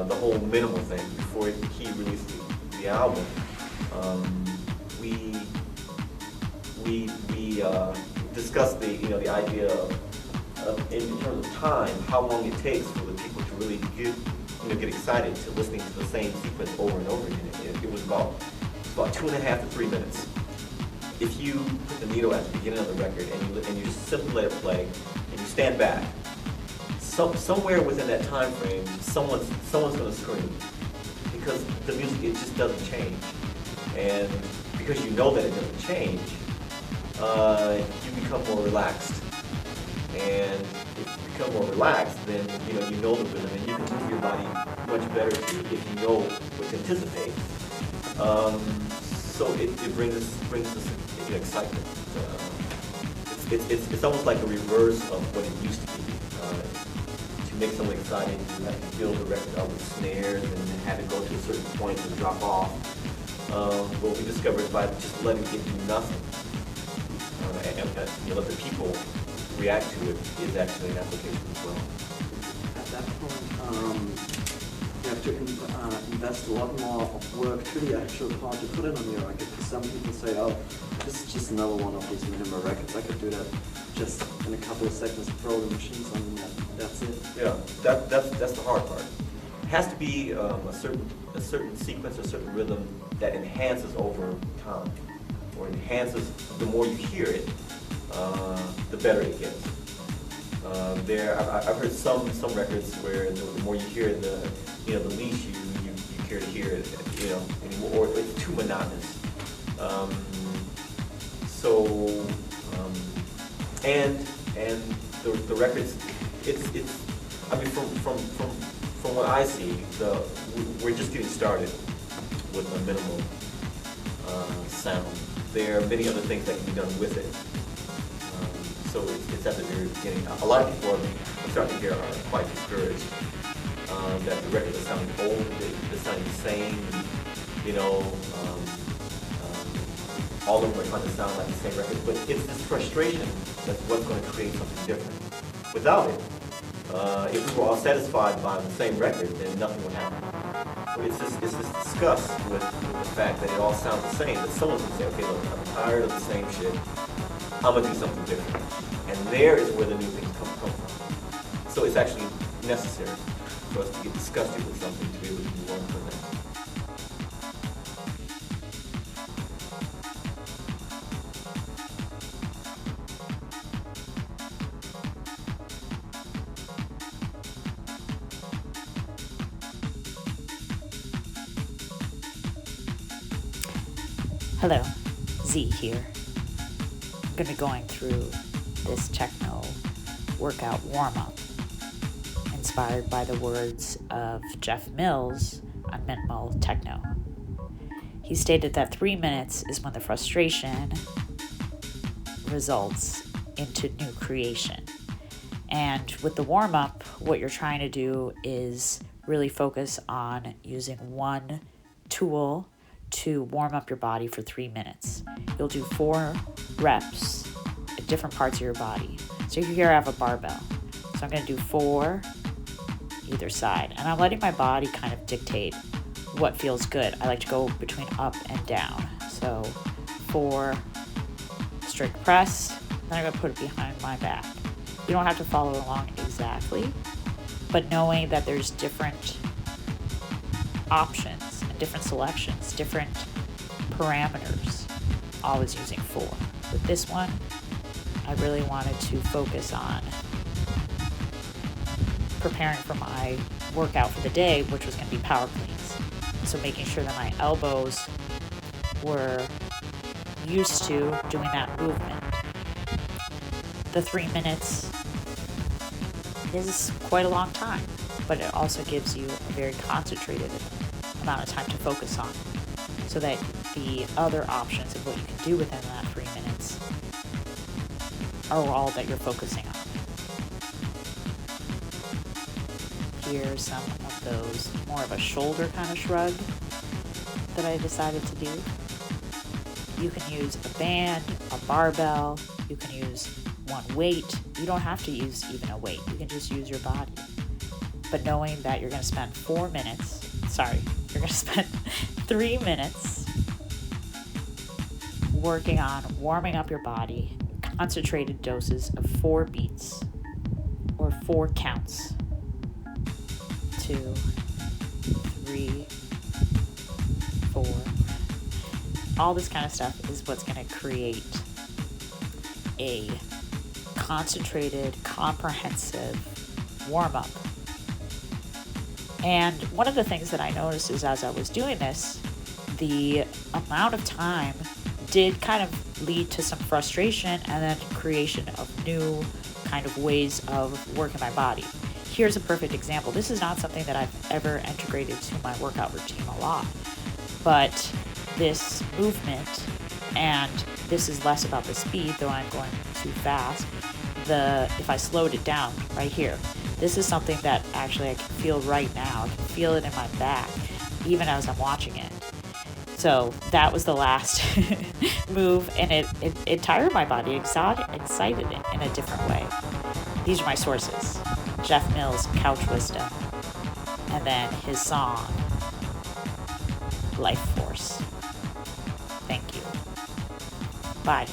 the whole minimal thing before he released the album. We discussed the idea of in terms of time, how long it takes for the people to really get excited to listening to the same sequence over and over again. It was about 2.5 to 3 minutes. If you put the needle at the beginning of the record and you just simply let it play and you stand back, somewhere within that time frame, someone's going to scream, because the music, it just doesn't change. And because you know that it doesn't change, you become more relaxed. And if you become more relaxed, then you know the rhythm, and you can move your body much better if you know what to anticipate. So it brings us excitement. It's almost like a reverse of what it used to be. To make someone excited, you have to build the record up with snares and have it go to a certain point and drop off. What we discovered by just letting it do nothing, and let the people react to it, is actually an application as well. At that point, you have to invest a lot more of work to the actual part to put it on your record. Because some people say, oh, this is just another one of these minimal records. I could do that just in a couple of seconds, throw the machines on, and that's it. Yeah, that's the hard part. It has to be a certain sequence, a certain rhythm that enhances over time, or enhances. The more you hear it, the better it gets. I've heard some records where the more you hear it, the least you care to hear it, anymore, or it's too monotonous. And the records, from what I see, we're just getting started with a minimal sound. There are many other things that can be done with it. So it's at the very beginning. A lot of people I'm starting to hear are quite discouraged that the records are sounding old, they're sounding the same, all of them are trying to sound like the same record, but it's this frustration that's what's going to create something different. Without it, if we were all satisfied by the same record, then nothing would happen. So it's this disgust with the fact that it all sounds the same, that someone's going to say, okay, look, I'm tired of the same shit, I'm going to do something different. And there is where the new things come from. So it's actually necessary for us to get disgusted with something to be able to move on from that. Hello, Z here. I'm going to be going through this techno workout warm-up inspired by the words of Jeff Mills on Minimal Techno. He stated that 3 minutes is when the frustration results into new creation. And with the warm-up, what you're trying to do is really focus on using one tool to warm up your body for 3 minutes. You'll do 4 reps at different parts of your body. So here I have a barbell. So I'm going to do 4 either side. And I'm letting my body kind of dictate what feels good. I like to go between up and down. So 4 strict press, then I'm going to put it behind my back. You don't have to follow along exactly, but knowing that there's different options, different selections, different parameters, always using 4. With this one, I really wanted to focus on preparing for my workout for the day, which was going to be power cleans. So making sure that my elbows were used to doing that movement. The 3 minutes is quite a long time, but it also gives you a very concentrated amount of time to focus on, so that the other options of what you can do within that 3 minutes are all that you're focusing on. Here's some of those, more of a shoulder kind of shrug that I decided to do. You can use a band, a barbell, you can use one weight. You don't have to use even a weight, you can just use your body. but knowing that you're going to spend 3 minutes working on warming up your body, concentrated doses of 4 beats or 4 counts. 2, 3, 4. All this kind of stuff is what's going to create a concentrated, comprehensive warm-up. And one of the things that I noticed is as I was doing this, the amount of time did kind of lead to some frustration and then creation of new kind of ways of working my body. Here's a perfect example. This is not something that I've ever integrated to my workout routine a lot, but this movement, and this is less about the speed, though I'm going too fast. If I slowed it down right here, this is something that actually I can feel right now. I can feel it in my back, even as I'm watching it. So that was the last move, and it tired my body, excited it in a different way. These are my sources. Jeff Mills' Couch Wisdom, and then his song, Life Force. Thank you. Bye.